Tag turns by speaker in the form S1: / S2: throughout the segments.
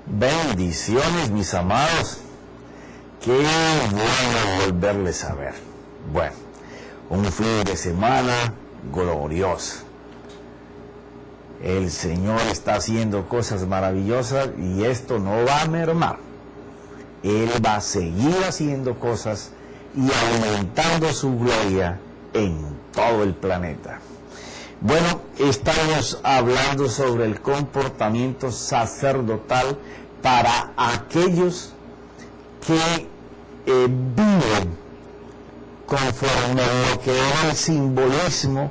S1: Bendiciones, mis amados. Qué bueno volverles a ver. Bueno, un fin de semana glorioso. El Señor está haciendo cosas maravillosas y esto no va a mermar. Él va a seguir haciendo cosas y aumentando su gloria en todo el planeta. Bueno, estamos hablando sobre el comportamiento sacerdotal para aquellos que viven conforme a lo que era el simbolismo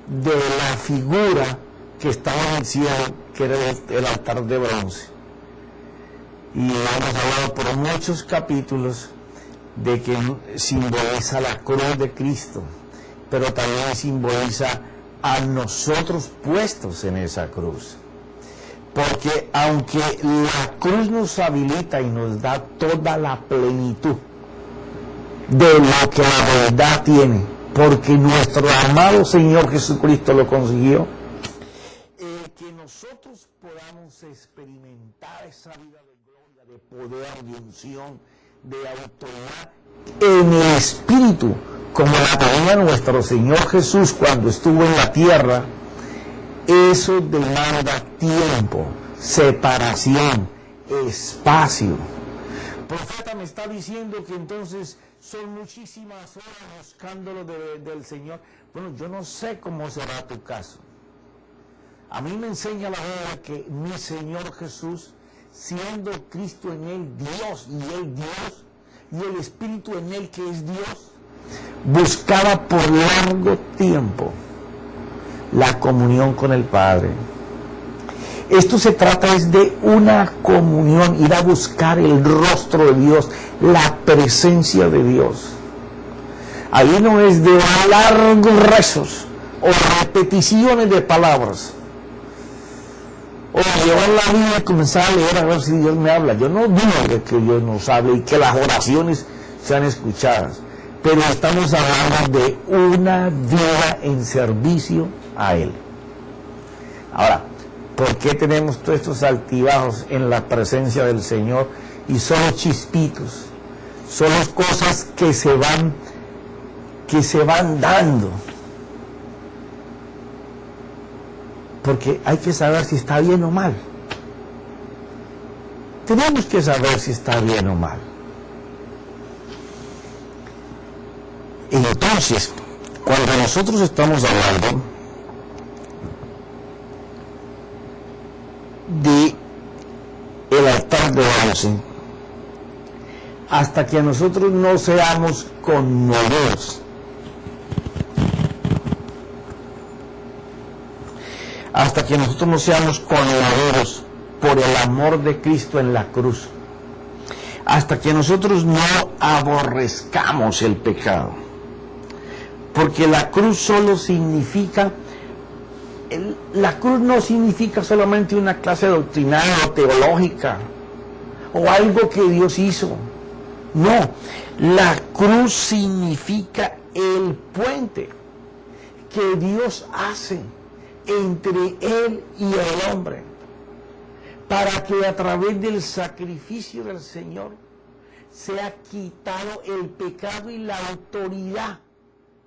S1: de la figura que estaba en el cielo, que era el altar de bronce. Y hemos hablado por muchos capítulos de que simboliza la cruz de Cristo, pero también simboliza a nosotros puestos en esa cruz. Porque aunque la cruz nos habilita y nos da toda la plenitud de lo que la verdad tiene, porque nuestro amado Señor Jesucristo lo consiguió, que nosotros podamos experimentar esa vida de gloria, de poder, de unción, de autoridad en el Espíritu, como la tenía nuestro Señor Jesús cuando estuvo en la tierra. Eso demanda tiempo, separación, espacio. El profeta me está diciendo que entonces son muchísimas horas buscándolo del Señor. Bueno, yo no sé cómo será tu caso. A mí me enseña la Biblia que mi Señor Jesús, siendo Cristo en él Dios y él Dios, y el Espíritu en él que es Dios, buscaba por largo tiempo la comunión con el Padre. Esto se trata es de una comunión, ir a buscar el rostro de Dios, la presencia de Dios. Ahí no es de largos rezos o repeticiones de palabras, o llevar la Biblia y comenzar a leer a ver si Dios me habla. Yo no digo que Dios nos hable y que las oraciones sean escuchadas, pero estamos hablando de una vida en servicio a Él. Ahora, ¿por qué tenemos todos estos altibajos en la presencia del Señor? Y son chispitos, son las cosas que se van dando. Porque hay que saber si está bien o mal. Tenemos que saber si está bien o mal. Entonces, cuando nosotros estamos hablando de el altar de bronce, hasta que nosotros no seamos conmovidos, hasta que nosotros no seamos conmovidos por el amor de Cristo en la cruz, hasta que nosotros no aborrezcamos el pecado, porque la cruz solo significa, la cruz no significa solamente una clase doctrinal o teológica o algo que Dios hizo. No, la cruz significa el puente que Dios hace entre Él y el hombre, para que a través del sacrificio del Señor sea quitado el pecado y la autoridad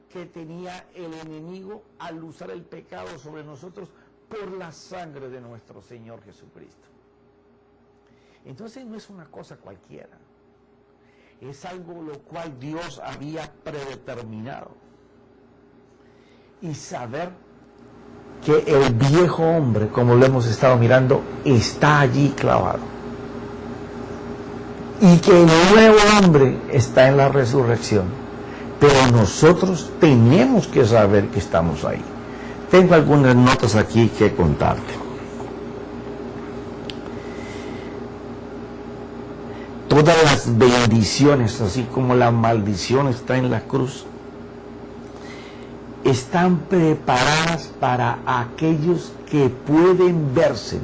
S1: que tenía el enemigo al usar el pecado sobre nosotros por la sangre de nuestro Señor Jesucristo. Entonces no es una cosa cualquiera, es algo lo cual Dios había predeterminado. Y saber que el viejo hombre, como lo hemos estado mirando, está allí clavado, y que el nuevo hombre está en la resurrección. Pero nosotros tenemos que saber que estamos ahí. Tengo algunas notas aquí que contarte. Todas las bendiciones, así como la maldición está en la cruz, están preparadas para aquellos que pueden verse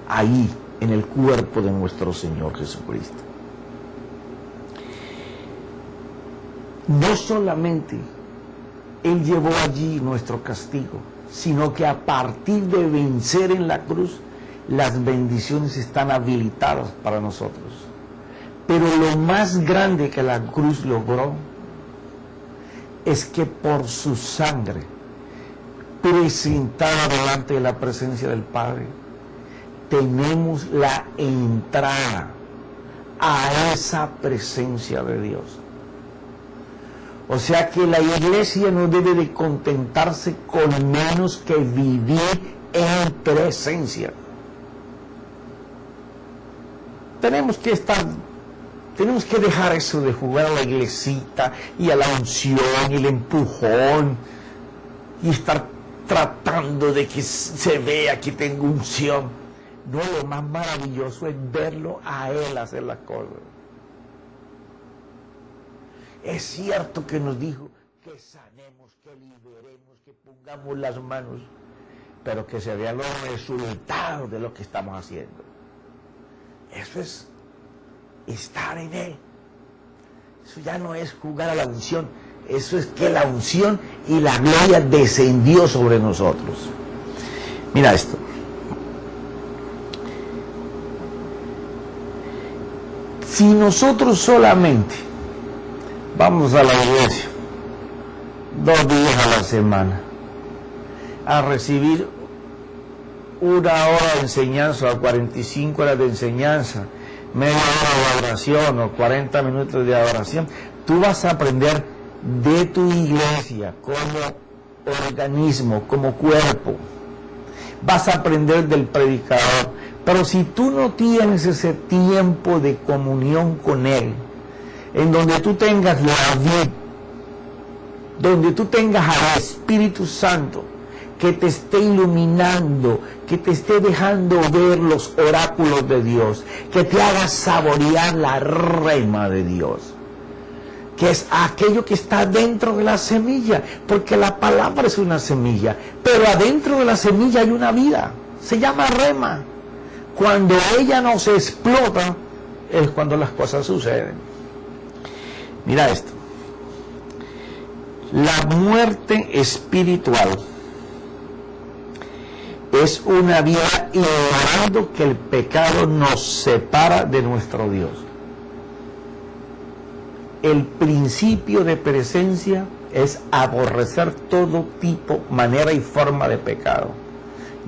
S1: ahí en el cuerpo de nuestro Señor Jesucristo. No solamente Él llevó allí nuestro castigo, sino que a partir de vencer en la cruz, las bendiciones están habilitadas para nosotros. Pero lo más grande que la cruz logró es que por su sangre, presentada delante de la presencia del Padre, tenemos la entrada a esa presencia de Dios. O sea que la iglesia no debe de contentarse con menos que vivir en presencia. Tenemos que dejar eso de jugar a la iglesita y a la unción y el empujón y estar tratando de que se vea que tengo unción. No, lo más maravilloso es verlo a Él hacer las cosas. Es cierto que nos dijo que sanemos, que liberemos, que pongamos las manos, pero que se vean los resultados de lo que estamos haciendo. Eso es estar en Él. Eso ya no es jugar a la unción, eso es que la unción y la gloria descendió sobre nosotros. Mira esto. Si nosotros solamente vamos a la iglesia 2 días a la semana a recibir 1 hora de enseñanza o 45 horas de enseñanza, media hora de adoración o 40 minutos de adoración, tú vas a aprender de tu iglesia como organismo, como cuerpo. Vas a aprender del predicador. Pero si tú no tienes ese tiempo de comunión con Él, en donde tú tengas la vida, donde tú tengas al Espíritu Santo, que te esté iluminando, que te esté dejando ver los oráculos de Dios, que te haga saborear la rema de Dios, que es aquello que está dentro de la semilla, porque la palabra es una semilla, pero adentro de la semilla hay una vida, se llama rema. Cuando ella no se explota, es cuando las cosas suceden. Mira esto. La muerte espiritual es una vida ignorando que el pecado nos separa de nuestro Dios. El principio de presencia es aborrecer todo tipo, manera y forma de pecado.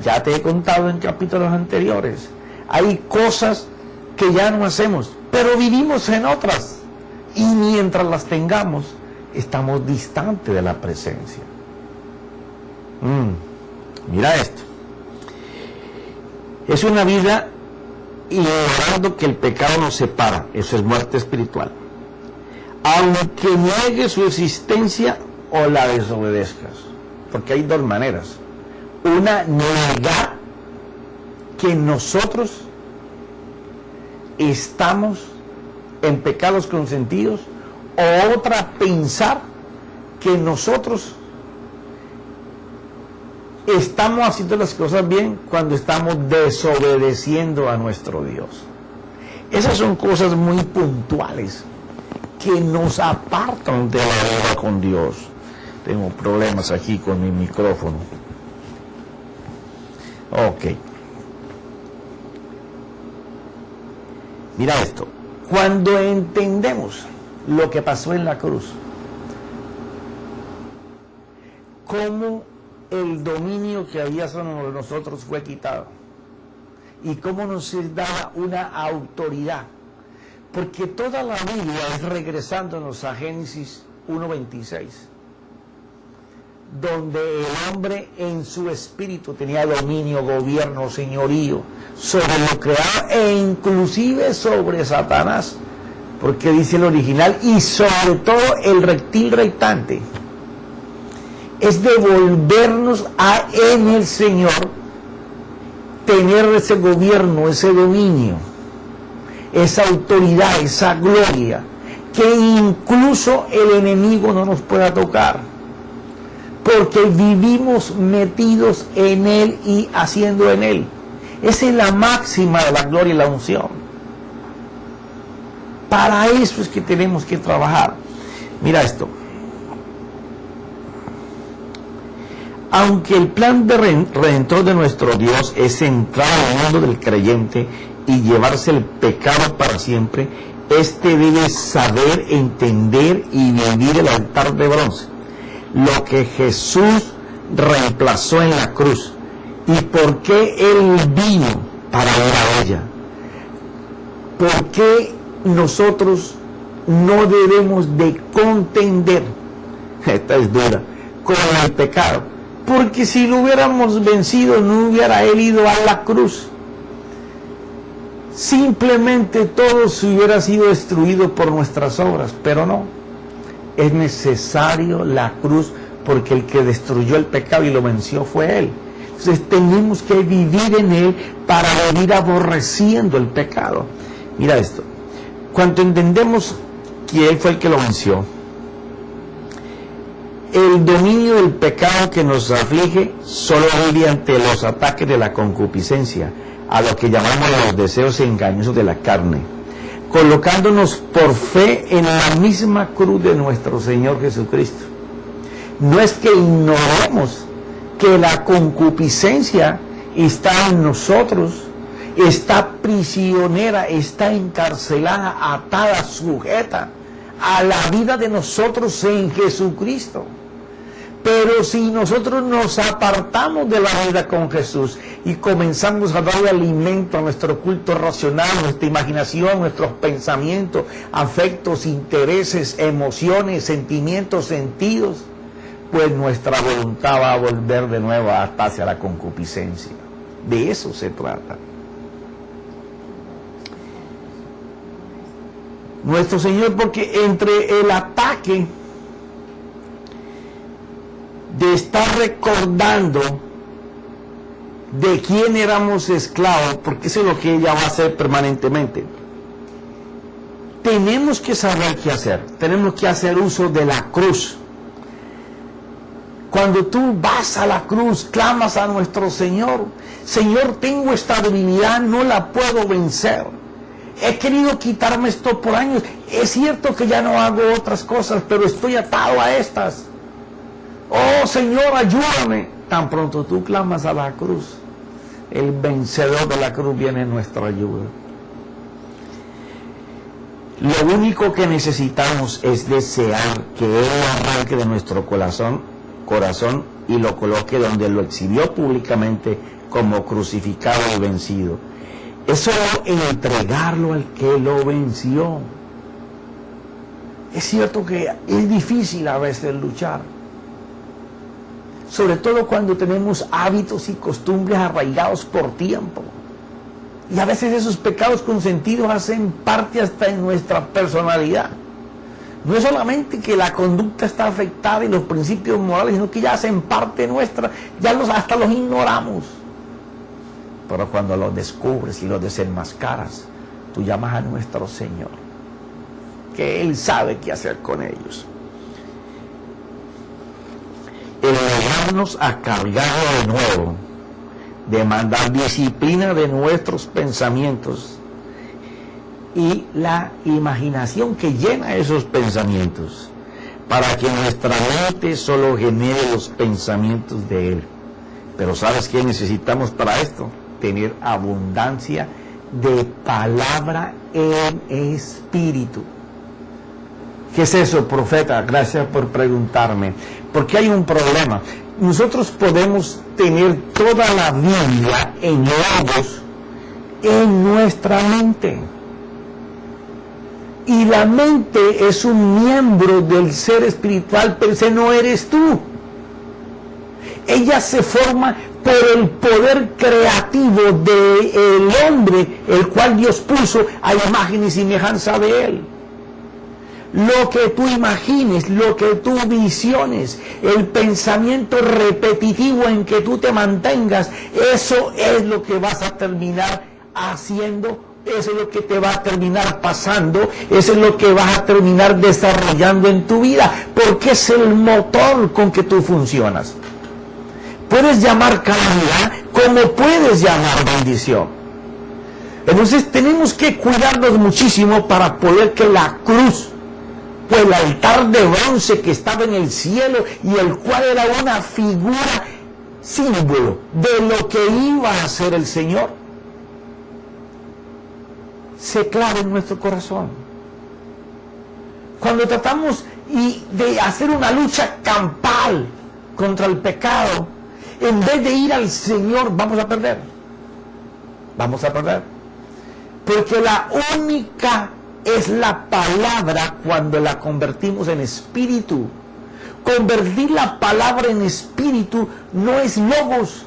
S1: Ya te he contado en capítulos anteriores. Hay cosas que ya no hacemos, pero vivimos en otras. Y mientras las tengamos, estamos distantes de la presencia. Mira esto. Es una vida ignorando que el pecado nos separa. Eso es muerte espiritual. Aunque niegue su existencia o la desobedezcas. Porque hay 2 maneras. Una, negar que nosotros estamos en pecados consentidos, o otra, pensar que nosotros estamos haciendo las cosas bien cuando estamos desobedeciendo a nuestro Dios. Esas son cosas muy puntuales que nos apartan de la vida con Dios. Tengo problemas aquí con mi micrófono. Ok. Mira esto. Cuando entendemos lo que pasó en la cruz, cómo el dominio que había sobre nosotros fue quitado y cómo nos da una autoridad, porque toda la Biblia es regresándonos a Génesis 1:26, donde el hombre en su espíritu tenía dominio, gobierno, señorío sobre lo creado e inclusive sobre Satanás, porque dice el original, y sobre todo el reptil reinante. Es devolvernos en el Señor, tener ese gobierno, ese dominio, esa autoridad, esa gloria, que incluso el enemigo no nos pueda tocar, porque vivimos metidos en Él y haciendo en Él. Esa es la máxima de la gloria y la unción. Para eso es que tenemos que trabajar. Mira esto. Aunque el plan de redentor de nuestro Dios es entrar al mundo del creyente y llevarse el pecado para siempre, este debe saber, entender y vivir el altar de bronce, lo que Jesús reemplazó en la cruz y por qué Él vino para ir a ella. ¿Por qué nosotros no debemos de contender, esta es dura, con el pecado? Porque si lo hubiéramos vencido, no hubiera Él ido a la cruz. Simplemente todo se hubiera sido destruido por nuestras obras, pero no. Es necesario la cruz porque el que destruyó el pecado y lo venció fue Él. Entonces tenemos que vivir en Él para vivir aborreciendo el pecado. Mira esto, cuando entendemos que Él fue el que lo venció, el dominio del pecado que nos aflige solo vive ante los ataques de la concupiscencia, a lo que llamamos los deseos engañosos de la carne, colocándonos por fe en la misma cruz de nuestro Señor Jesucristo. No es que ignoremos que la concupiscencia está en nosotros, está prisionera, está encarcelada, atada, sujeta a la vida de nosotros en Jesucristo. Pero si nosotros nos apartamos de la vida con Jesús y comenzamos a darle alimento a nuestro culto racional, nuestra imaginación, nuestros pensamientos, afectos, intereses, emociones, sentimientos, sentidos, pues nuestra voluntad va a volver de nuevo a atarse a la concupiscencia. De eso se trata. Nuestro Señor, porque entre el ataque de estar recordando de quién éramos esclavos, porque eso es lo que ella va a hacer permanentemente, tenemos que saber qué hacer. Tenemos que hacer uso de la cruz. Cuando tú vas a la cruz, clamas a nuestro Señor: Señor, tengo esta debilidad, no la puedo vencer. He querido quitarme esto por años. Es cierto que ya no hago otras cosas, pero estoy atado a estas. Oh Señor, ayúdame. Tan pronto tú clamas a la cruz, el vencedor de la cruz viene en nuestra ayuda. Lo único que necesitamos es desear que Él lo arranque de nuestro corazón y lo coloque donde lo exhibió públicamente como crucificado y vencido. Es solo entregarlo al que lo venció. Es cierto que es difícil a veces luchar, sobre todo cuando tenemos hábitos y costumbres arraigados por tiempo. Y a veces esos pecados consentidos hacen parte hasta en nuestra personalidad. No es solamente que la conducta está afectada y los principios morales, sino que ya hacen parte nuestra, hasta los ignoramos. Pero cuando los descubres y los desenmascaras, tú llamas a nuestro Señor, que Él sabe qué hacer con ellos. El negarnos a cargarlo de nuevo demanda disciplina de nuestros pensamientos y la imaginación que llena esos pensamientos, para que nuestra mente solo genere los pensamientos de Él. Pero ¿sabes qué necesitamos para esto? Tener abundancia de palabra en espíritu. ¿Qué es eso, profeta? Gracias por preguntarme. Porque hay un problema. Nosotros podemos tener toda la Biblia en logos en nuestra mente. Y la mente es un miembro del ser espiritual, pero ese no eres tú. Ella se forma por el poder creativo del hombre, el cual Dios puso a imagen y semejanza de Él. Lo que tú imagines, lo que tú visiones, el pensamiento repetitivo en que tú te mantengas, eso es lo que vas a terminar haciendo, eso es lo que te va a terminar pasando, eso es lo que vas a terminar desarrollando en tu vida, porque es el motor con que tú funcionas. Puedes llamar calamidad como puedes llamar bendición. Entonces tenemos que cuidarnos muchísimo para poder que la cruz, pues el altar de bronce que estaba en el cielo y el cual era una figura símbolo de lo que iba a hacer el Señor, se clava en nuestro corazón. Cuando tratamos de hacer una lucha campal contra el pecado, en vez de ir al Señor, vamos a perder. Vamos a perder. Porque la única es la palabra cuando la convertimos en espíritu. Convertir la palabra en espíritu no es logos.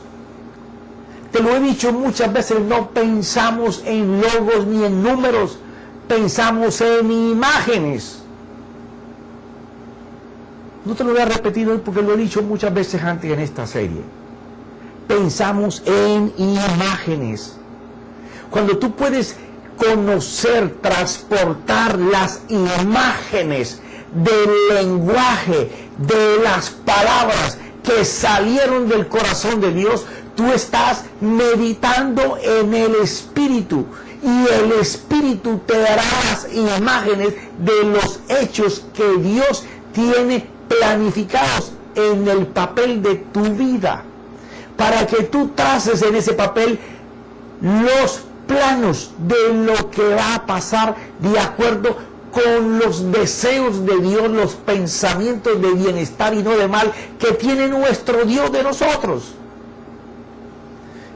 S1: Te lo he dicho muchas veces, no pensamos en logos ni en números, pensamos en imágenes. No te lo voy a repetir hoy porque lo he dicho muchas veces antes en esta serie. Pensamos en imágenes. Cuando tú puedes conocer, transportar las imágenes del lenguaje, de las palabras que salieron del corazón de Dios, tú estás meditando en el Espíritu, y el Espíritu te dará las imágenes de los hechos que Dios tiene planificados en el papel de tu vida, para que tú traces en ese papel los planos de lo que va a pasar de acuerdo con los deseos de Dios, los pensamientos de bienestar y no de mal que tiene nuestro Dios de nosotros.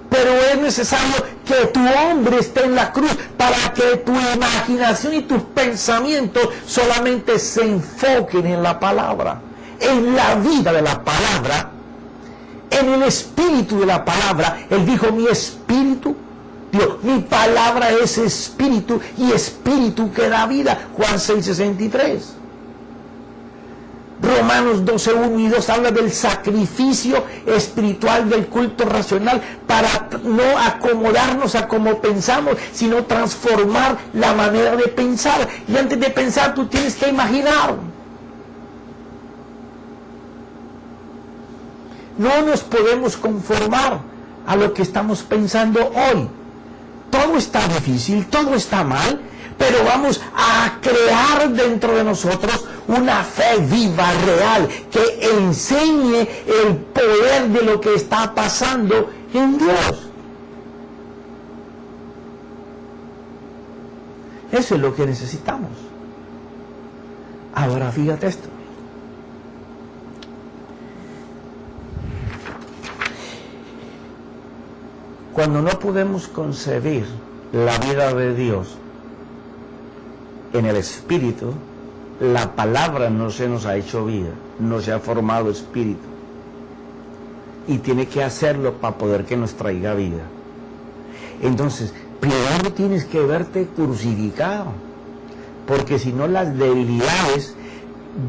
S1: Pero es necesario que tu hombre esté en la cruz para que tu imaginación y tus pensamientos solamente se enfoquen en la palabra, en la vida de la palabra, en el espíritu de la palabra. Él dijo: mi espíritu, Dios, mi palabra es espíritu, y espíritu que da vida. Juan 6:63. Romanos 12:1 y 2 habla del sacrificio espiritual del culto racional, para no acomodarnos a cómo pensamos, sino transformar la manera de pensar. Y antes de pensar, tú tienes que imaginar. No nos podemos conformar a lo que estamos pensando hoy. Todo está difícil, todo está mal, pero vamos a crear dentro de nosotros una fe viva, real, que enseñe el poder de lo que está pasando en Dios. Eso es lo que necesitamos. Ahora fíjate esto. Cuando no podemos concebir la vida de Dios en el Espíritu, la palabra no se nos ha hecho vida, no se ha formado espíritu. Y tiene que hacerlo para poder que nos traiga vida. Entonces, primero tienes que verte crucificado, porque si no, las debilidades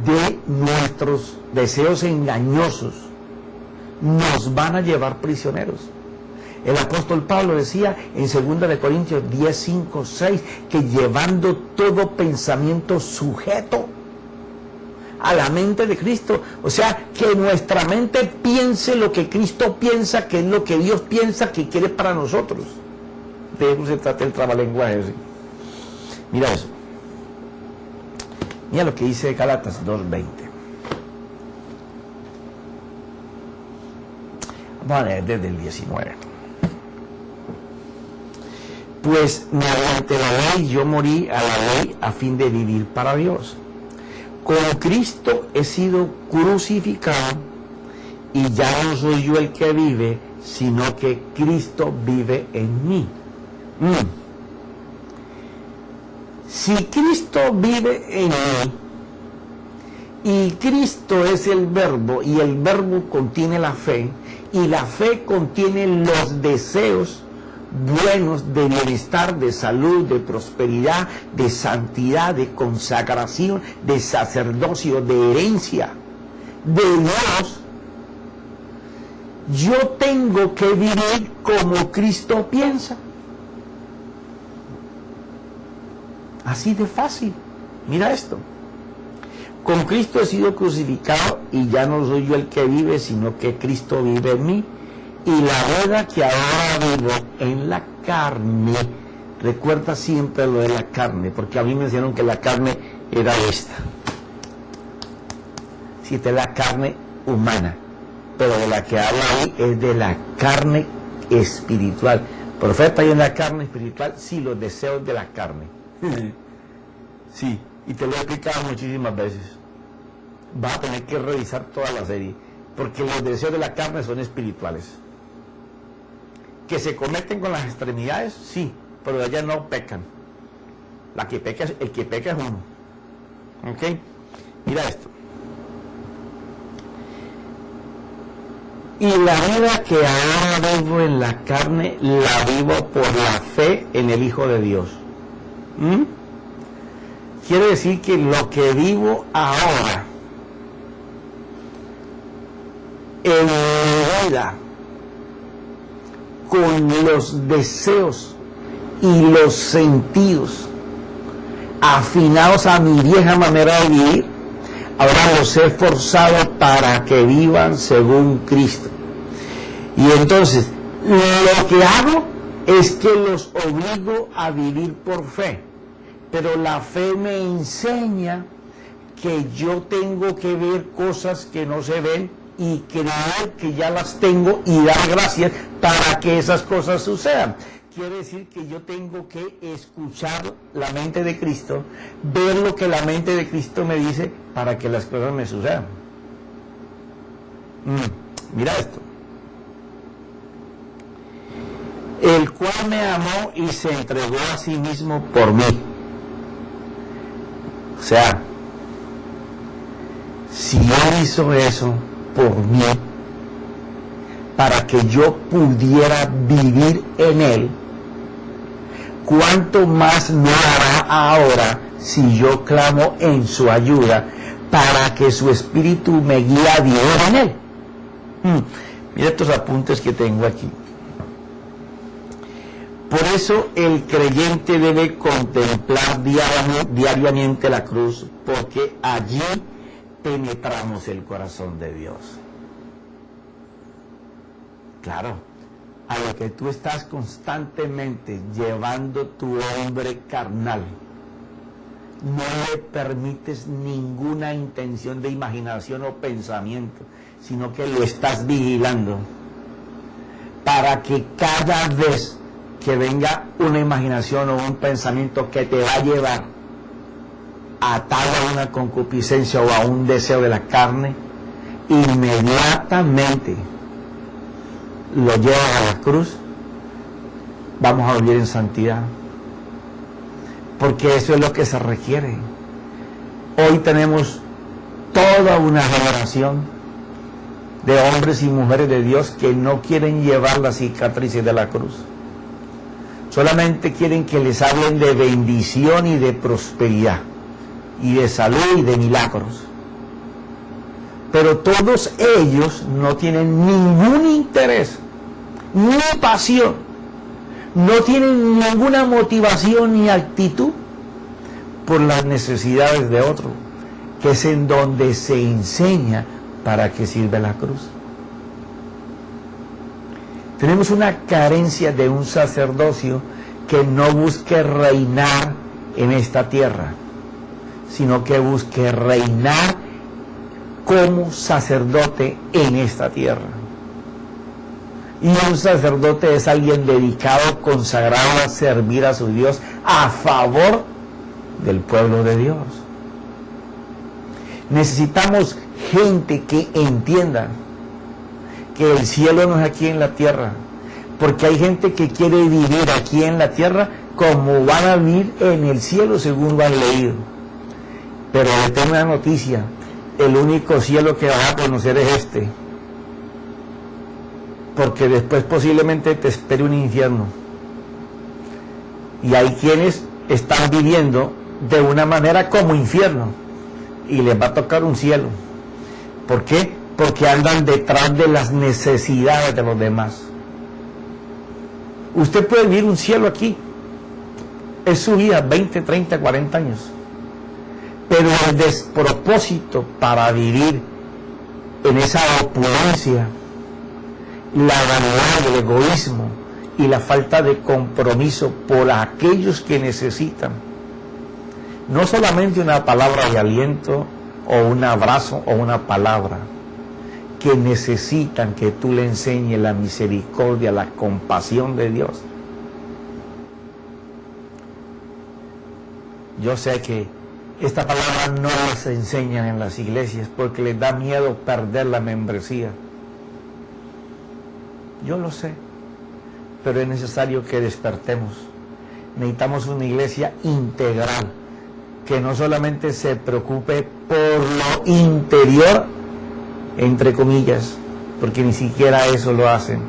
S1: de nuestros deseos engañosos nos van a llevar prisioneros. El apóstol Pablo decía en 2 Corintios 10, 5, 6, que llevando todo pensamiento sujeto a la mente de Cristo, o sea, que nuestra mente piense lo que Cristo piensa, que es lo que Dios piensa que quiere para nosotros. De eso se trata el trabalenguaje. ¿Sí? Mira eso. Mira lo que dice Gálatas 2:20. Vamos a leer desde el 19. Pues mediante la ley yo morí a la ley a fin de vivir para Dios. Con Cristo he sido crucificado, y ya no soy yo el que vive, sino que Cristo vive en mí. Si Cristo vive en mí, y Cristo es el verbo, y el verbo contiene la fe, y la fe contiene los deseos buenos de bienestar, de salud, de prosperidad, de santidad, de consagración, de sacerdocio, de herencia de Dios, yo tengo que vivir como Cristo piensa. Así de fácil. Mira esto. Con Cristo he sido crucificado, y ya no soy yo el que vive, sino que Cristo vive en mí. Y la vida que ahora vivo en la carne, recuerda siempre lo de la carne, porque a mí me dijeron que la carne era esta. Si esta es la carne humana, pero de la que habla ahí es de la carne espiritual. ¿Profeta y en la carne espiritual? Sí, los deseos de la carne. Sí, y te lo he explicado muchísimas veces. Vas a tener que revisar toda la serie, porque los deseos de la carne son espirituales. ¿Que se cometen con las extremidades? Sí, pero ellas no pecan. El que peca es uno. ¿Ok? Mira esto. Y la vida que ahora vivo en la carne, la vivo por la fe en el Hijo de Dios. Quiere decir que lo que vivo ahora en mi vida, con los deseos y los sentidos afinados a mi vieja manera de vivir, ahora los he forzado para que vivan según Cristo. Y entonces, lo que hago es que los obligo a vivir por fe. Pero la fe me enseña que yo tengo que ver cosas que no se ven y creer que ya las tengo y dar gracias para que esas cosas sucedan. Quiere decir que yo tengo que escuchar la mente de Cristo, ver lo que la mente de Cristo me dice para que las cosas me sucedan. Mira esto. El cual me amó y se entregó a sí mismo por mí. O sea, si Él hizo eso por mí, para que yo pudiera vivir en Él, ¿cuánto más no hará ahora si yo clamo en su ayuda para que su Espíritu me guíe a vivir en Él? Mira estos apuntes que tengo aquí. Por eso el creyente debe contemplar diariamente la cruz, porque allí penetramos el corazón de Dios. Claro, a lo que tú estás constantemente llevando tu hombre carnal, no le permites ninguna intención de imaginación o pensamiento, sino que lo estás vigilando, para que cada vez que venga una imaginación o un pensamiento que te va a llevar atado a una concupiscencia o a un deseo de la carne, inmediatamente lo llevas a la cruz. Vamos a vivir en santidad, porque eso es lo que se requiere. Hoy tenemos toda una generación de hombres y mujeres de Dios que no quieren llevar las cicatrices de la cruz. Solamente quieren que les hablen de bendición y de prosperidad, y de salud y de milagros. Pero todos ellos no tienen ningún interés, ni pasión, no tienen ninguna motivación ni actitud por las necesidades de otro, que es en donde se enseña para qué sirve la cruz. Tenemos una carencia de un sacerdocio que no busque reinar en esta tierra, sino que busque reinar como sacerdote en esta tierra. Y un sacerdote es alguien dedicado, consagrado a servir a su Dios a favor del pueblo de Dios. Necesitamos gente que entienda que el cielo no es aquí en la tierra, porque hay gente que quiere vivir aquí en la tierra como van a vivir en el cielo, según lo han leído. Pero les tengo una noticia: el único cielo que vas a conocer es este, porque después posiblemente te espere un infierno. Y hay quienes están viviendo de una manera como infierno, y les va a tocar un cielo. ¿Por qué? Porque andan detrás de las necesidades de los demás. Usted puede vivir un cielo aquí, es su vida, 20, 30, 40 años. Pero el despropósito para vivir en esa opulencia, la vanidad, el egoísmo y la falta de compromiso por aquellos que necesitan, no solamente una palabra de aliento o un abrazo o una palabra, que necesitan que tú le enseñes la misericordia, la compasión de Dios. Yo sé que esta palabra no las enseñan en las iglesias porque les da miedo perder la membresía. Yo lo sé, pero es necesario que despertemos. Necesitamos una iglesia integral, que no solamente se preocupe por lo interior, entre comillas, porque ni siquiera eso lo hacen.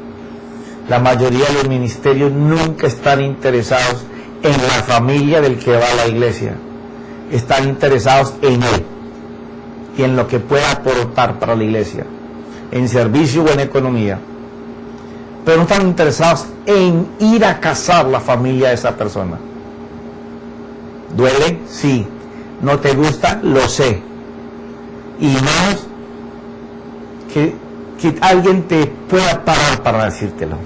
S1: La mayoría de los ministerios nunca están interesados en la familia del que va a la iglesia. Están interesados en él y en lo que pueda aportar para la iglesia, en servicio o en economía. Pero no están interesados en ir a casar la familia de esa persona. ¿Duele? Sí. ¿No te gusta? Lo sé. Y más que alguien te pueda parar para decírtelo.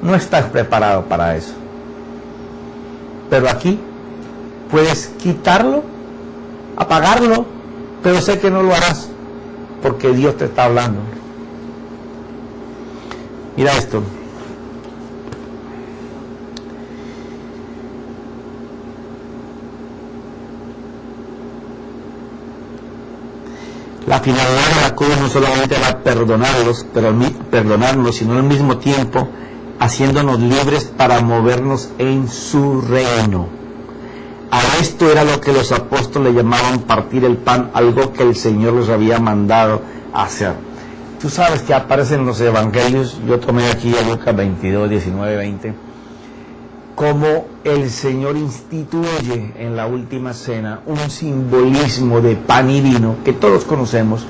S1: No estás preparado para eso. Pero aquí puedes quitarlo, apagarlo, pero sé que no lo harás porque Dios te está hablando. Mira esto. La finalidad de la cruz no solamente era perdonarlos, sino al mismo tiempo haciéndonos libres para movernos en su reino. A esto era lo que los apóstoles llamaban partir el pan, algo que el Señor les había mandado hacer. Tú sabes que aparece en los evangelios, yo tomé aquí a Lucas 22, 19, 20, como el Señor instituye en la última cena un simbolismo de pan y vino que todos conocemos,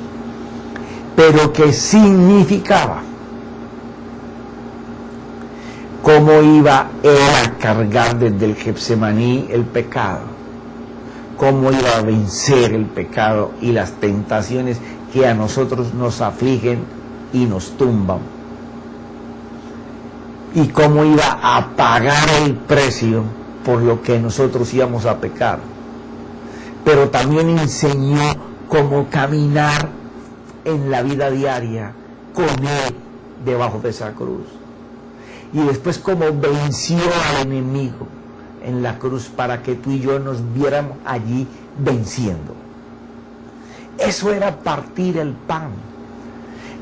S1: pero que significaba cómo iba él a cargar desde el Getsemaní el pecado, cómo iba a vencer el pecado y las tentaciones que a nosotros nos afligen y nos tumban, y cómo iba a pagar el precio por lo que nosotros íbamos a pecar. Pero también enseñó cómo caminar en la vida diaria con él debajo de esa cruz. Y después cómo venció al enemigo en la cruz para que tú y yo nos viéramos allí venciendo. Eso era partir el pan.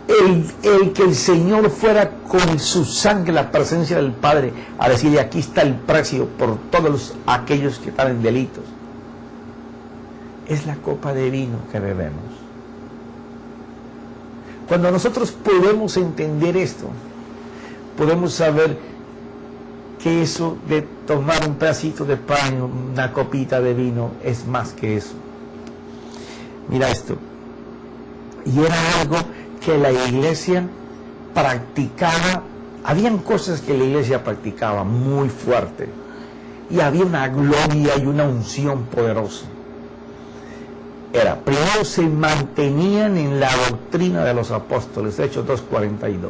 S1: El que el Señor fuera con su sangre, la presencia del Padre, a decirle: aquí está el precio por todos aquellos que están en delitos. Es la copa de vino que bebemos. Cuando nosotros podemos entender esto, podemos saber que eso de tomar un pedacito de pan, una copita de vino, es más que eso. Mira esto. Y era algo que la iglesia practicaba. Habían cosas que la iglesia practicaba muy fuerte. Y había una gloria y una unción poderosa. Primero se mantenían en la doctrina de los apóstoles, Hechos 2:42.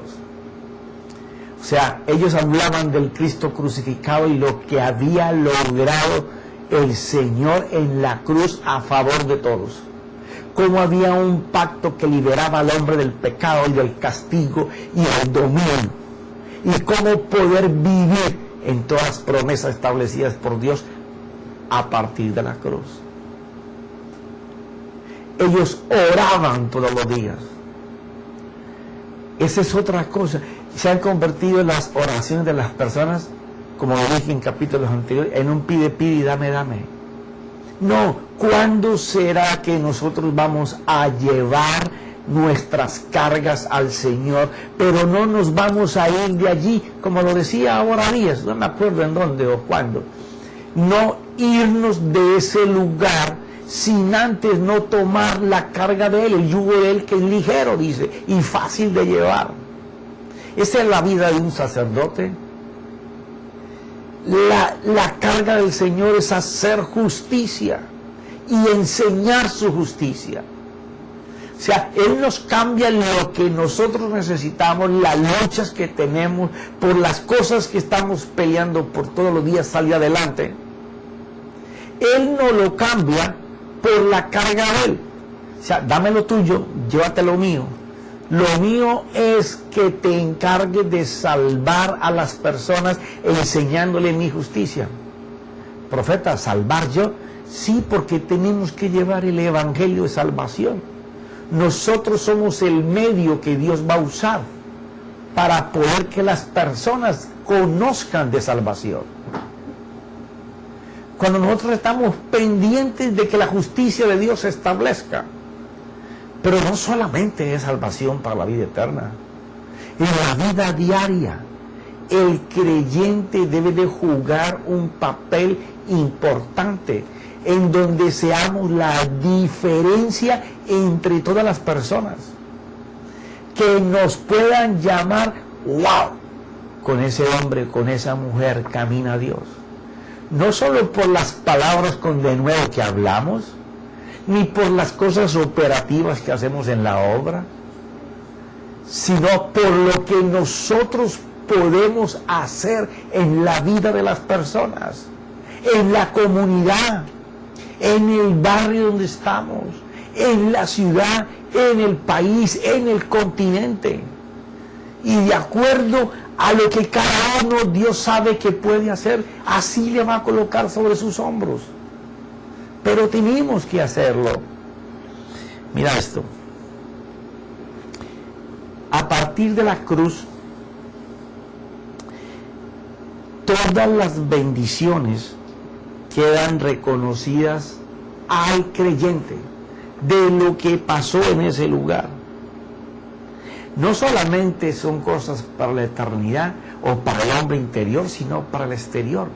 S1: O sea, ellos hablaban del Cristo crucificado y lo que había logrado el Señor en la cruz a favor de todos. Cómo había un pacto que liberaba al hombre del pecado y del castigo y del dominio. Y cómo poder vivir en todas las promesas establecidas por Dios a partir de la cruz. Ellos oraban todos los días. Esa es otra cosa. Se han convertido en las oraciones de las personas, como lo dije en capítulos anteriores, en un pide, pide y dame, dame. No, ¿cuándo será que nosotros vamos a llevar nuestras cargas al Señor? Pero no nos vamos a ir de allí, como lo decía ahora Díaz, no me acuerdo en dónde o cuándo. No irnos de ese lugar sin antes no tomar la carga de Él, el yugo de Él, que es ligero, dice, y fácil de llevar. Esa es la vida de un sacerdote. La carga del Señor es hacer justicia y enseñar su justicia. O sea, Él nos cambia lo que nosotros necesitamos, las luchas que tenemos, por las cosas que estamos peleando por todos los días salir adelante. Él no lo cambia por la carga de Él. O sea, dame lo tuyo, llévate lo mío. Lo mío es que te encargues de salvar a las personas enseñándole mi justicia. Profeta, ¿salvar yo? Sí, porque tenemos que llevar el evangelio de salvación. Nosotros somos el medio que Dios va a usar para poder que las personas conozcan de salvación. Cuando nosotros estamos pendientes de que la justicia de Dios se establezca, pero no solamente es salvación para la vida eterna, en la vida diaria, el creyente debe de jugar un papel importante en donde seamos la diferencia entre todas las personas, que nos puedan llamar, wow, con ese hombre, con esa mujer camina Dios. No solo por las palabras con denuedo que hablamos, ni por las cosas operativas que hacemos en la obra, sino por lo que nosotros podemos hacer en la vida de las personas, en la comunidad, en el barrio donde estamos, en la ciudad, en el país, en el continente. Y de acuerdo a lo que cada uno Dios sabe que puede hacer, así le va a colocar sobre sus hombros. Pero tenemos que hacerlo. Mira esto. A partir de la cruz, todas las bendiciones quedan reconocidas al creyente de lo que pasó en ese lugar. No solamente son cosas para la eternidad o para el hombre interior, sino para el exterior.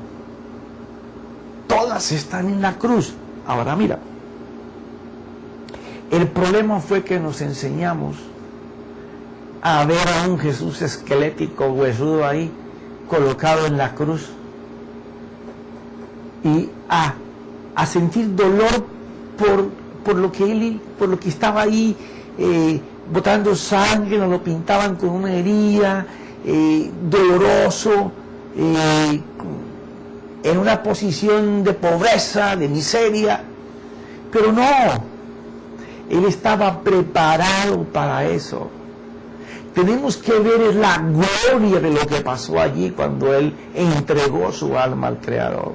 S1: Todas están en la cruz. Ahora mira, el problema fue que nos enseñamos a ver a un Jesús esquelético, huesudo ahí, colocado en la cruz, y a sentir dolor por lo que estaba ahí, botando sangre, nos lo pintaban con una herida, doloroso, en una posición de pobreza, de miseria, pero no, Él estaba preparado para eso. Tenemos que ver la gloria de lo que pasó allí cuando Él entregó su alma al Creador.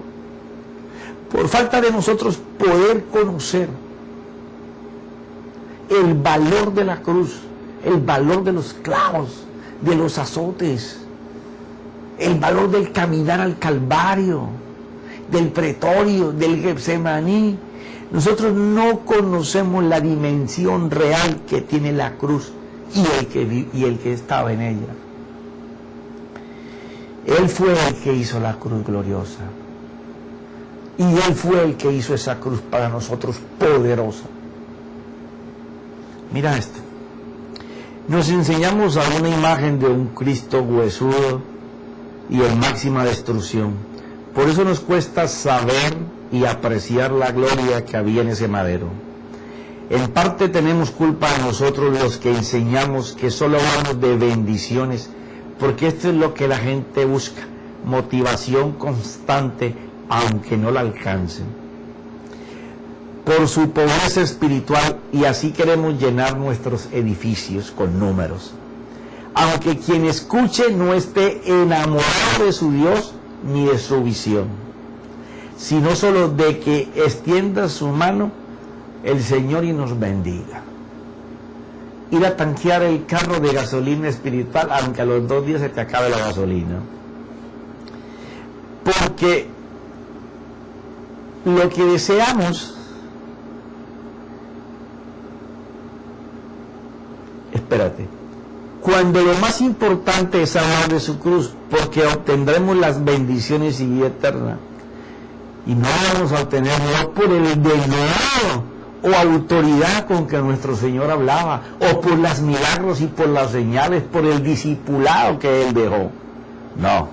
S1: Por falta de nosotros poder conocer el valor de la cruz, el valor de los clavos, de los azotes, el valor del caminar al Calvario, del pretorio, del Getsemaní. Nosotros no conocemos la dimensión real que tiene la cruz y el que estaba en ella. Él fue el que hizo la cruz gloriosa. Y Él fue el que hizo esa cruz para nosotros poderosa. Mira esto. Nos enseñamos a una imagen de un Cristo huesudo y en máxima destrucción. Por eso nos cuesta saber y apreciar la gloria que había en ese madero. En parte tenemos culpa a nosotros los que enseñamos que solo hablamos de bendiciones, porque esto es lo que la gente busca, motivación constante, aunque no la alcancen. Por su pobreza espiritual, y así queremos llenar nuestros edificios con números. Aunque quien escuche no esté enamorado de su Dios ni de su visión, sino solo de que extienda su mano el Señor y nos bendiga. Ir a tanquear el carro de gasolina espiritual, aunque a los 2 días se te acabe la gasolina. Porque lo que deseamos, espérate, cuando lo más importante es hablar de su cruz, porque obtendremos las bendiciones y vida eterna, y no vamos a obtenerlo por el denuedo o autoridad con que nuestro Señor hablaba, o por los milagros y por las señales, por el discipulado que Él dejó. No.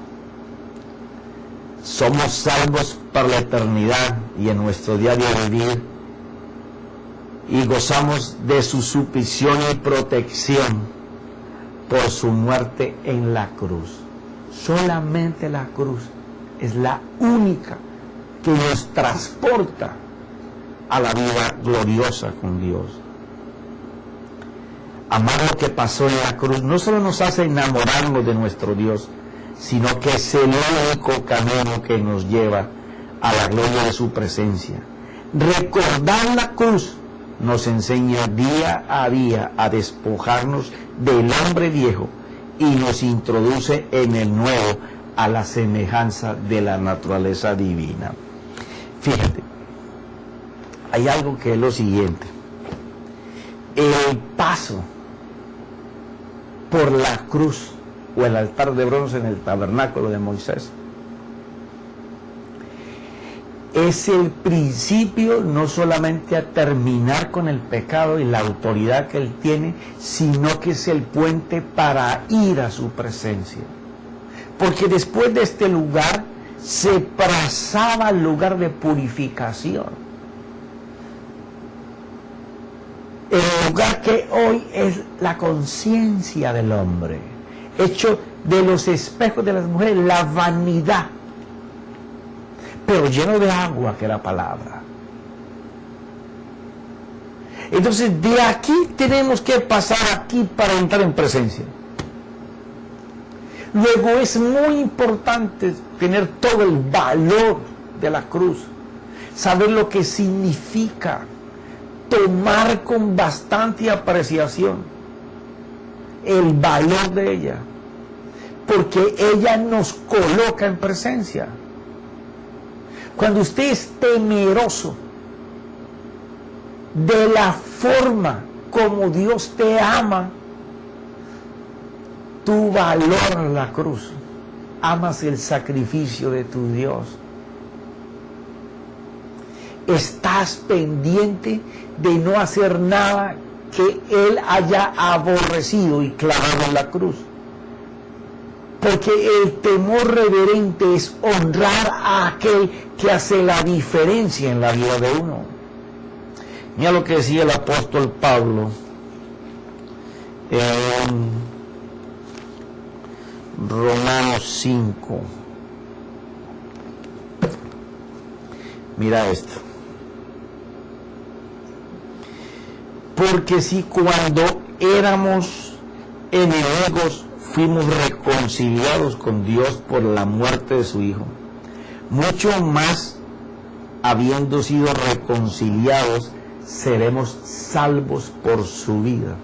S1: Somos salvos para la eternidad y en nuestro diario vivir, y gozamos de su suplición y protección por su muerte en la cruz. Solamente la cruz es la única que nos transporta a la vida gloriosa con Dios. Amar lo que pasó en la cruz no solo nos hace enamorarnos de nuestro Dios, sino que es el único camino que nos lleva a la gloria de su presencia. Recordar la cruz nos enseña día a día a despojarnos del hombre viejo y nos introduce en el nuevo a la semejanza de la naturaleza divina. Fíjate, hay algo que es lo siguiente. El paso por la cruz o el altar de bronce en el tabernáculo de Moisés es el principio no solamente a terminar con el pecado y la autoridad que él tiene, sino que es el puente para ir a su presencia. Porque después de este lugar se pasaba al lugar de purificación. El lugar que hoy es la conciencia del hombre, hecho de los espejos de las mujeres, la vanidad, pero lleno de agua, que era palabra. Entonces de aquí tenemos que pasar aquí para entrar en presencia. Luego es muy importante tener todo el valor de la cruz, saber lo que significa, tomar con bastante apreciación el valor de ella, porque ella nos coloca en presencia. Cuando usted es temeroso de la forma como Dios te ama, tú valoras la cruz, amas el sacrificio de tu Dios. Estás pendiente de no hacer nada que Él haya aborrecido y clavado en la cruz. Porque el temor reverente es honrar a aquel que hace la diferencia en la vida de uno. Mira lo que decía el apóstol Pablo en Romanos 5. Mira esto. Porque si cuando éramos enemigos fuimos reconciliados con Dios por la muerte de su Hijo, mucho más, habiendo sido reconciliados, seremos salvos por su vida.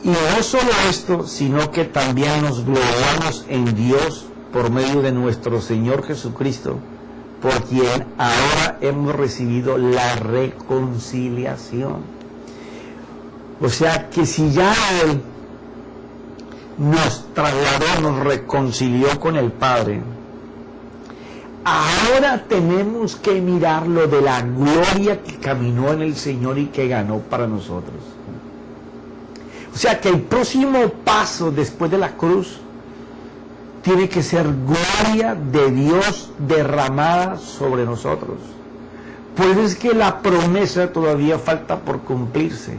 S1: Y no solo esto, sino que también nos gloriamos en Dios por medio de nuestro Señor Jesucristo, por quien ahora hemos recibido la reconciliación. O sea que si ya Él nos trasladó, nos reconcilió con el Padre, ahora tenemos que mirar lo de la gloria que caminó en el Señor y que ganó para nosotros. O sea que el próximo paso después de la cruz tiene que ser gloria de Dios derramada sobre nosotros. Pues es que la promesa todavía falta por cumplirse.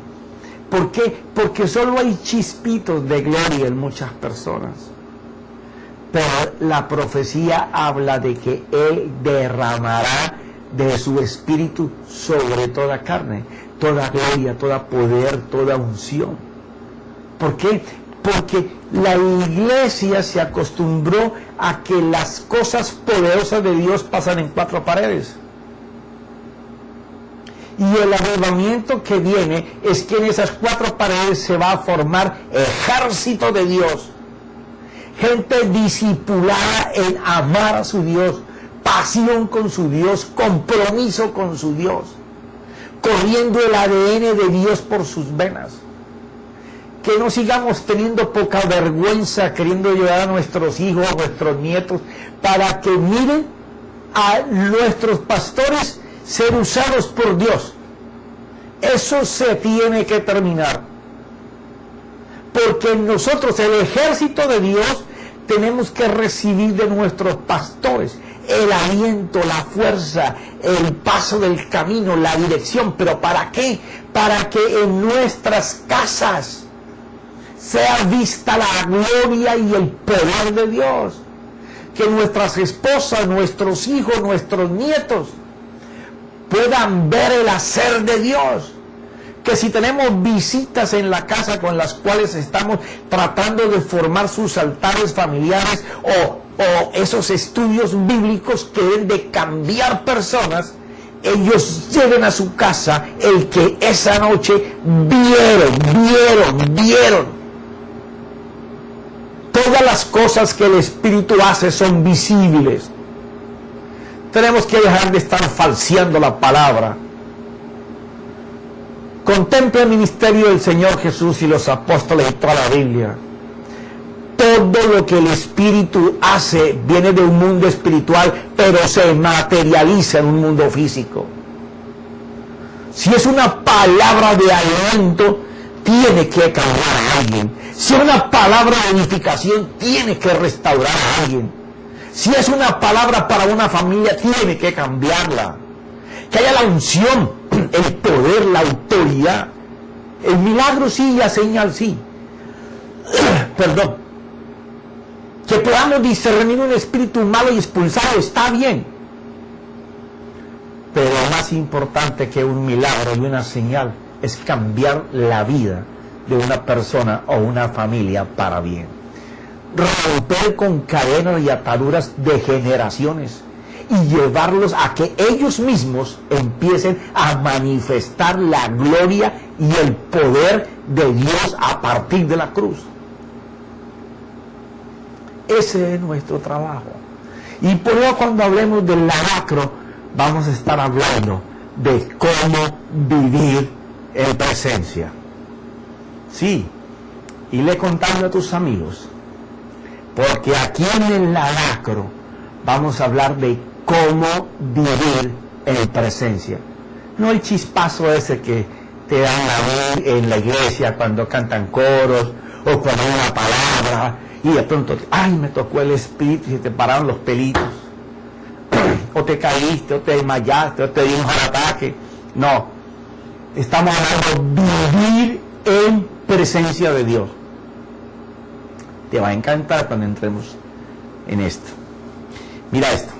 S1: ¿Por qué? Porque solo hay chispitos de gloria en muchas personas. Pero la profecía habla de que Él derramará de su espíritu sobre toda carne, toda gloria, toda poder, toda unción. ¿Por qué? Porque la iglesia se acostumbró a que las cosas poderosas de Dios pasan en cuatro paredes. Y el avivamiento que viene es que en esas cuatro paredes se va a formar ejército de Dios. Gente discipulada en amar a su Dios, pasión con su Dios, compromiso con su Dios, corriendo el ADN de Dios por sus venas. Que no sigamos teniendo poca vergüenza queriendo llevar a nuestros hijos, a nuestros nietos, para que miren a nuestros pastores ser usados por Dios. Eso se tiene que terminar. Porque nosotros, el ejército de Dios, tenemos que recibir de nuestros pastores el aliento, la fuerza, el paso del camino, la dirección. ¿Pero para qué? Para que en nuestras casas sea vista la gloria y el poder de Dios. Que nuestras esposas, nuestros hijos, nuestros nietos puedan ver el hacer de Dios. que si tenemos visitas en la casa con las cuales estamos tratando de formar sus altares familiares o esos estudios bíblicos que deben de cambiar personas, ellos lleven a su casa el que esa noche vieron. Todas las cosas que el Espíritu hace son visibles. Tenemos que dejar de estar falseando la palabra. Contempla el ministerio del Señor Jesús y los apóstoles y toda la Biblia. Todo lo que el Espíritu hace viene de un mundo espiritual, pero se materializa en un mundo físico. Si es una palabra de aliento, tiene que cambiar a alguien. Si es una palabra de edificación, tiene que restaurar a alguien. Si es una palabra para una familia, tiene que cambiarla. Que haya la unción, el poder, la autoridad. El milagro sí, la señal sí. Perdón. Que podamos discernir un espíritu malo y expulsarlo, está bien. Pero más importante que un milagro y una señal es cambiar la vida de una persona o una familia para bien. Romper con cadenas y ataduras de generaciones y llevarlos a que ellos mismos empiecen a manifestar la gloria y el poder de Dios a partir de la cruz. Ese es nuestro trabajo. Y por eso cuando hablemos del lacro, vamos a estar hablando de cómo vivir en presencia. Sí, y le contando a tus amigos, porque aquí en el lacro vamos a hablar de cómo vivir en presencia. No el chispazo ese que te dan en la iglesia cuando cantan coros o cuando hay una palabra y de pronto, ay, me tocó el Espíritu y se te pararon los pelitos. O te caíste, o te desmayaste, o te dio un ataque. No, estamos hablando de vivir en presencia de Dios. Te va a encantar cuando entremos en esto. Mira esto.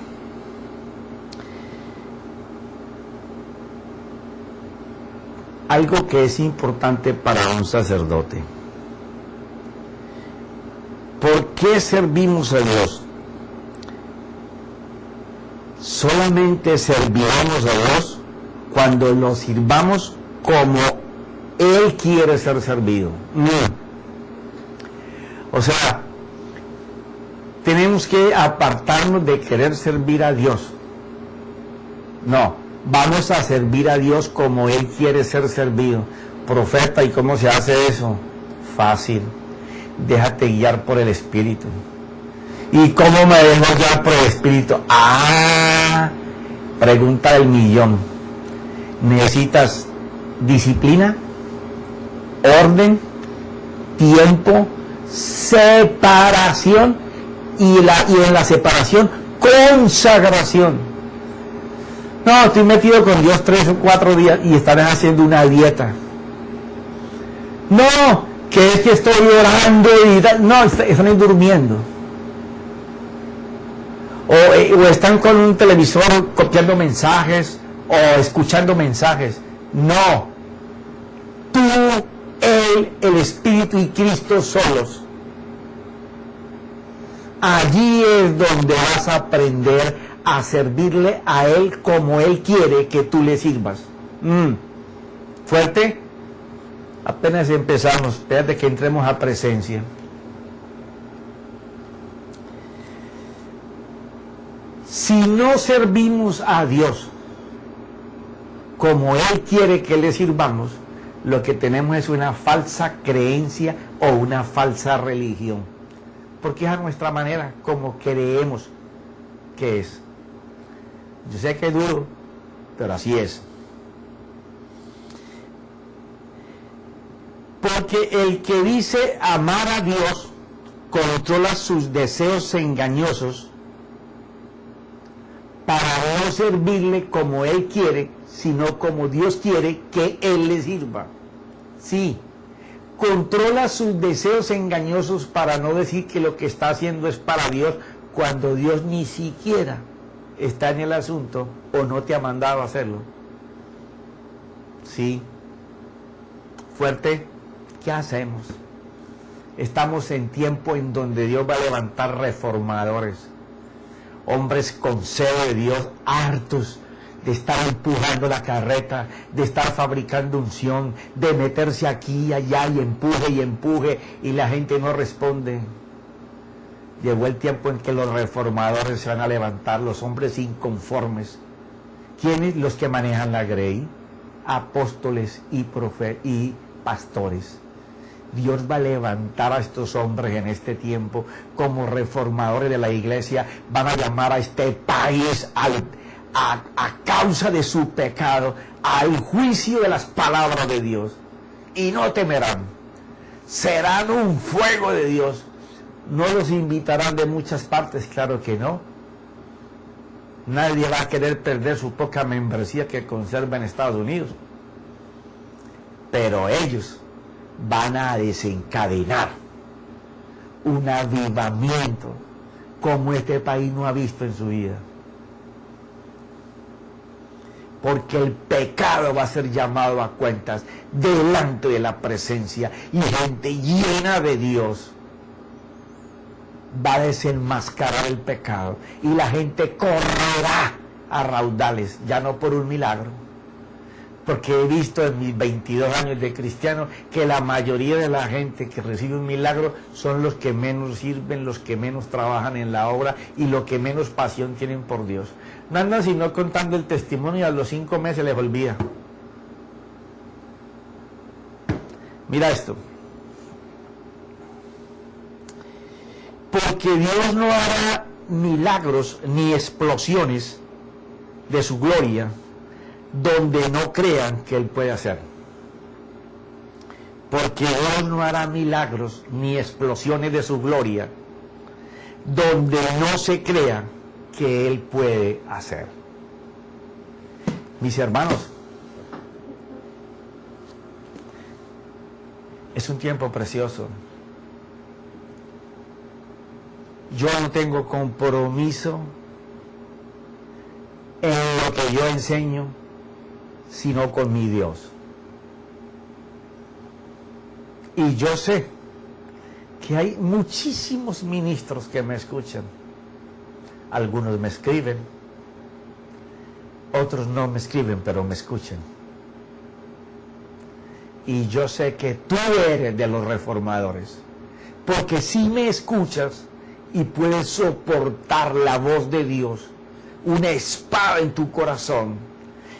S1: Algo que es importante para un sacerdote. ¿Por qué servimos a Dios? Solamente serviremos a Dios cuando lo sirvamos como Él quiere ser servido. O sea, tenemos que apartarnos de querer servir a Dios. No, vamos a servir a Dios como Él quiere ser servido. Profeta, ¿y cómo se hace eso? Fácil. Déjate guiar por el Espíritu. ¿Y cómo me dejo guiar por el Espíritu? Pregunta del millón. Necesitas disciplina, orden, tiempo, separación y en la separación, consagración. No, estoy metido con Dios 3 o 4 días y estarán haciendo una dieta. No, que es que estoy orando y no, están durmiendo. O están con un televisor copiando mensajes o escuchando mensajes. No. Tú, Él, el Espíritu y Cristo solos. Allí es donde vas a aprender a servirle a Él como Él quiere que tú le sirvas. ¿Fuerte? Apenas empezamos. Espérate que entremos a presencia. Si no servimos a Dios como Él quiere que le sirvamos, lo que tenemos es una falsa creencia o una falsa religión. Porque es a nuestra manera como creemos que es. Yo sé que es duro, pero así es. Porque el que dice amar a Dios controla sus deseos engañosos para no servirle como Él quiere, sino como Dios quiere que Él le sirva. Sí, controla sus deseos engañosos para no decir que lo que está haciendo es para Dios, cuando Dios ni siquiera está en el asunto o no te ha mandado a hacerlo. Sí. fuerte, ¿qué hacemos? Estamos en tiempo en donde Dios va a levantar reformadores, hombres con celo de Dios, hartos de estar empujando la carreta, de estar fabricando unción, de meterse aquí y allá y empuje, y la gente no responde. Llegó el tiempo en que los reformadores se van a levantar, los hombres inconformes. ¿Quiénes? Los que manejan la grey, apóstoles y pastores. Dios va a levantar a estos hombres en este tiempo como reformadores de la iglesia. Van a llamar a este país a causa de su pecado al juicio de las palabras de Dios. Y no temerán. Serán un fuego de Dios. No los invitarán de muchas partes, claro que no. Nadie va a querer perder su poca membresía que conserva en Estados Unidos. Pero ellos van a desencadenar un avivamiento como este país no ha visto en su vida. Porque el pecado va a ser llamado a cuentas delante de la presencia, y gente llena de Dios va a desenmascarar el pecado, y la gente correrá a raudales, ya no por un milagro, porque he visto en mis 22 años de cristiano que la mayoría de la gente que recibe un milagro son los que menos sirven, los que menos trabajan en la obra y los que menos pasión tienen por Dios. No andan sino contando el testimonio, y a los 5 meses les olvida. Mira esto. Porque Dios no hará milagros ni explosiones de su gloria donde no crean que Él puede hacer. Porque Dios no hará milagros ni explosiones de su gloria donde no se crea que Él puede hacer. Mis hermanos, es un tiempo precioso. Yo no tengo compromiso en lo que yo enseño, sino con mi Dios. Y yo sé que hay muchísimos ministros que me escuchan. Algunos me escriben, otros no me escriben, pero me escuchan. Y yo sé que tú eres de los reformadores, porque si me escuchas y puedes soportar la voz de Dios, una espada en tu corazón,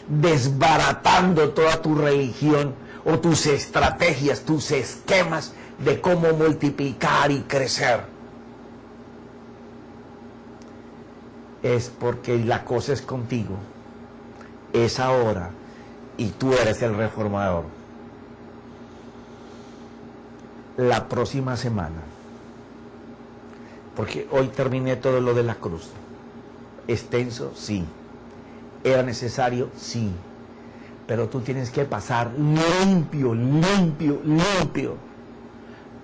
S1: desbaratando toda tu religión o tus estrategias, tus esquemas de cómo multiplicar y crecer. Es porque la cosa es contigo, es ahora, y tú eres el reformador. La próxima semana, porque hoy terminé todo lo de la cruz. Extenso, sí. ¿Era necesario? Sí. Pero tú tienes que pasar limpio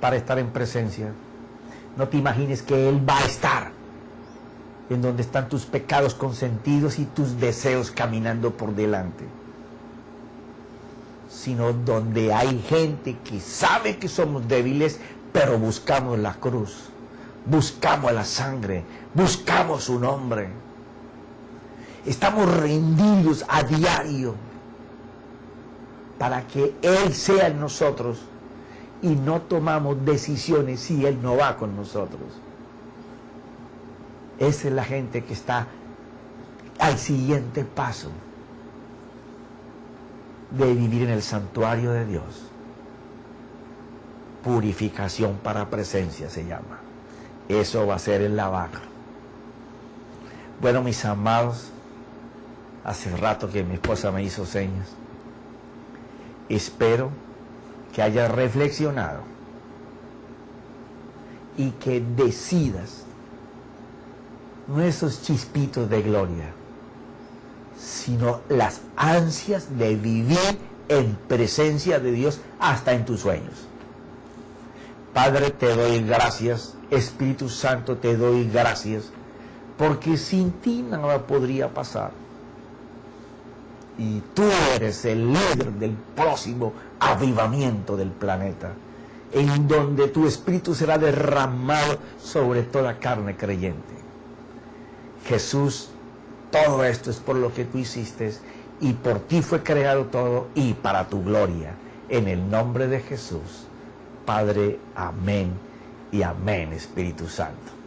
S1: para estar en presencia. No te imagines que Él va a estar en donde están tus pecados consentidos y tus deseos caminando por delante, sino donde hay gente que sabe que somos débiles, pero buscamos la cruz, buscamos la sangre, buscamos su nombre. Estamos rendidos a diario para que Él sea en nosotros, y no tomamos decisiones si Él no va con nosotros. Esa es la gente que está al siguiente paso de vivir en el santuario de Dios. Purificación para presencia se llama. Eso va a ser el lavacro. Bueno, mis amados, hace rato que mi esposa me hizo señas. Espero que hayas reflexionado y que decidas, no esos chispitos de gloria, sino las ansias de vivir en presencia de Dios hasta en tus sueños. Padre, te doy gracias. Espíritu Santo, te doy gracias, porque sin ti nada podría pasar. y tú eres el líder del próximo avivamiento del planeta, en donde tu espíritu será derramado sobre toda carne creyente. Jesús, todo esto es por lo que tú hiciste y por ti fue creado todo y para tu gloria. En el nombre de Jesús, Padre, amén y amén, Espíritu Santo.